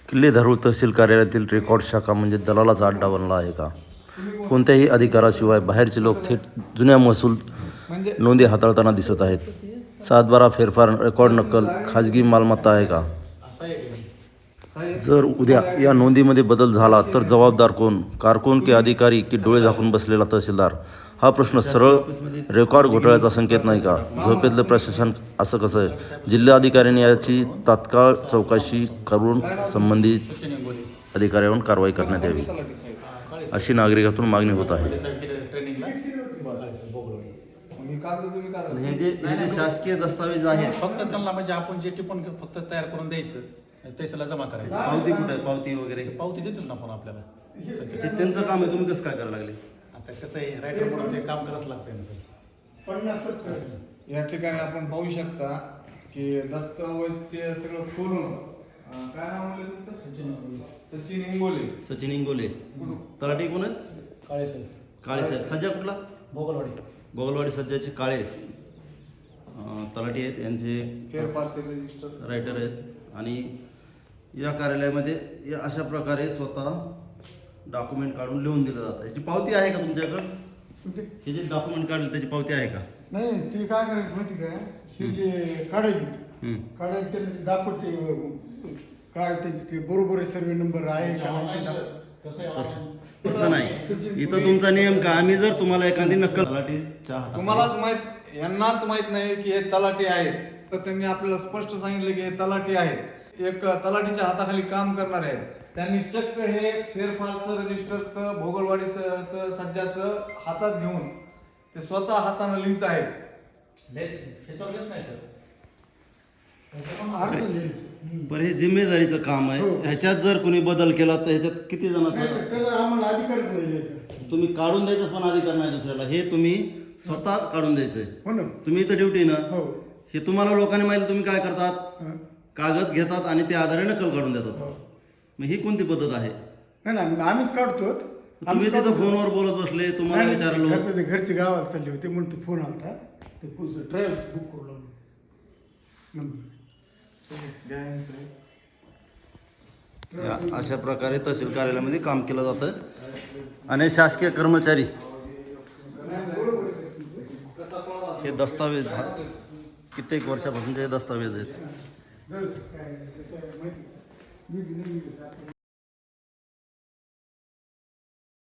किल्ले धारूर तहसील कार्यालयातील रेकॉर्ड शाखा म्हणजे दलालाचा अड्डा बनला आहे का? कोणत्याही अधिकाराशिवाय बाहेरचे लोक थेट जुन्या महसूल नोंदी हाताळताना दिसत आहेत. 7/12 फेरफार, रेकॉर्ड नक्कल खाजगी मालमत्ता आहे का? जर उद्या या नोंदीमध्ये बदल झाला तर जबाबदार कोण? कारकून की अधिकारी की डोळे झाकून बसलेला तहसीलदार? हा प्रश्न सरळ रेकॉर्ड घोटाळ्याचा संकेत नाही का? झोपेतलं प्रशासन असं कसं आहे? जिल्हाधिकाऱ्यांनी याची तात्काळ चौकशी करून संबंधित अधिकाऱ्यांवर कारवाई करण्यात यावी, अशी नागरिकातून मागणी होत आहे. हे जे शासकीय दस्तावेज आहेत फक्त त्यांना म्हणजे आपण जे टिपून फक्त तयार करून द्यायचं, तहसीलला जमा करायचं. पावती कुठे आहे? पावती वगैरे पावती देतील ना पण आपल्याला. हे त्यांचं काम आहे, तुम्ही कसं काय करायला लागले? आता कसं आहे, रायटर म्हणून ते काम करावंच लागतंय ना सर. या ठिकाणी आपण पाहू शकता की दस्तावेजचे सगळं खोलून काय नाव म्हणलं तुमचं? सचिन इंगोले. सचिन इंगोले. तलाठी कोण आहेत? काळे सर. काळे साहेब. सज्जा कुठला? भोगलवाडी. भोगलवाडी सज्जाचे काळे तलाठी आहेत. यांचे फेरफारचे रजिस्टर रायटर आहेत. आणि या कार्यालयामध्ये या अशा प्रकारे स्वतः डॉक्युमेंट काढून लिहून दिलं जातं. याची पावती आहे का तुमच्याकडं? हे जे डॉक्युमेंट काढले त्याची पावती आहे का? नाही, ते काय करायचं माहिती काय, हे जे काढायचे त्यांना दाखवते काय त्यांचे ते बरोबर सर्वे नंबर आहे का नाही ते तसं नाही. इथं तुमचा नियम का? आम्ही जर तुम्हाला एखादी नक्कल तलाठीच्या तुम्हालाच माहित, यांनाच माहित नाही की हे तलाठी आहेत, तर त्यांनी आपल्याला स्पष्ट सांगितलं की हे तलाठी आहेत, एक तलाठीच्या हाताखाली काम करणारे आहेत. त्यांनी चक्क हे फेरफारचं रजिस्टरचं भोगलवाडीचं सज्जाचं हातात घेऊन ते स्वतः हाताने लिहित आहेत. नाही सर. बरं, हे जिम्मेदारीचं काम आहे. ह्याच्यात जर कोणी बदल केला तर ह्याच्यात किती जणांचा? त्याला आम्हाला अधिकारच नाही द्यायचा. तुम्ही काढून द्यायचं पण अधिकार नाही दुसऱ्याला. हे तुम्ही स्वतः काढून द्यायचंय. हो ना. तुम्ही इथं ड्युटी ना, हो. हे तुम्हाला लोकांनी माहिती. तुम्ही काय करतात? कागद घेतात आणि त्या आधारे नकल काढून देतात. मग ही कोणती पद्धत आहे? नाही ना, आम्हीच काढतो. तुम्ही तिथं फोनवर बोलत बसले, तुम्हाला विचारलं. घरचे गावाला चालले होते म्हणून ते फोन आलता, ते ट्रॅव्हल्स बुक करू लागलो नंबर. अशा प्रकारे तहसील कार्यालयामध्ये काम केलं जातं. आणि शासकीय कर्मचारी हे दस्तावेज कित्येक वर्षापासूनचे हे दस्तावेज आहेत.